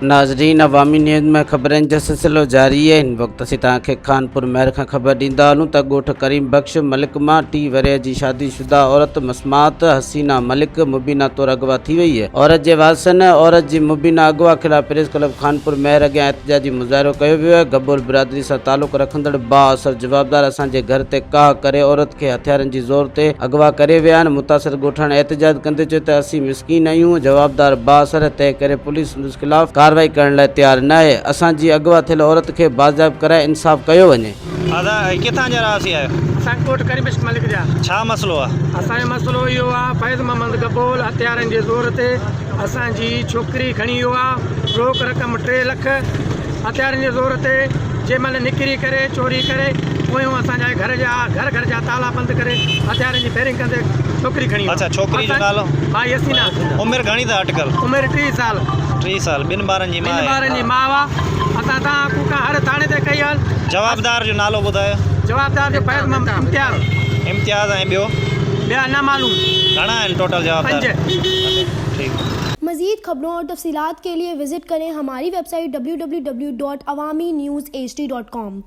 नाज़रीन, अवामी न्यूज़ में ख़बरनि जो सिलसिलो जारी है। इन वक्त असीं तव्हांखे खानपुर महर खां ख़बर ॾींदा हलूं त ॻोठ करीम बख्श मलिक मां 30 वरे जी शादीशुदा औरत मसमात हसीना मलिक मुबीना तौर अगवा थी वई है। औरत जे वारिसनि औरत जी मुबीना अगवा खिलाफ़ प्रेस क्लब खानपुर महर अॻियां एहतजाजी मुज़ाहिरो कयो वियो आहे। गबोल बिरादरी सां तालुक़ रखंदड़ बाअसर जवाबदार असांजे घर ते काह करे औरत खे हथियारनि जी ज़ोर ते अगवा करे विया आहिनि। मुतासिर ॻोठाण एहतजाज कंदे चयो त असीं मिसकीन आहियूं, जवाबदार बाअसर तंहिं करे पुलिस उन ख़िलाफ़ कार्रवाई करण लाइ तैयार न आहे। असांजी अगवा थियल औरत खे बाज़ाब कराए इंसाफ़ कयो वञे। दादा किथां जा रहवासी आहियो? असां कोट करीम बख्श मलिक जा। छा मसलो आहे? असांजो मसलो इहो आहे, फैज़ मोहम्मद गबोल हथियारनि जे ज़ोर ते असांजी छोकिरी खणी वियो आहे। रोक रक़म 3 लाख हथियारनि जे ज़ोर ते जंहिं महिल निकिरी करे चोरी करे पोयूं असांजा घर जा ताला बंदि करे हथियारनि जी फेरिंग कंदे छोकिरी खणी वियो। अच्छा, छोकिरी जो नालो? मां यसीना। उमिरि घणी अथव अटकल? उमिरि 30 साल। 30 साल। 2 ॿारनि जी मां आहे? 2 ॿारनि जी माउ आहे। असां तव्हां कूका हर थाणे ते कई आहे। जवाबदार जो नालो ॿुधायो? जवाबदार जो फैज़ मोहम्मद इम्तियाज़ ऐं ॿिया न मालूम। घणा आहिनि टोटल जवाबदार? 5। ठीक। मज़ीद खबरों और तफसीलात के लिए विजिट करें हमारी वेबसाइट www.awamiNewsHD.com।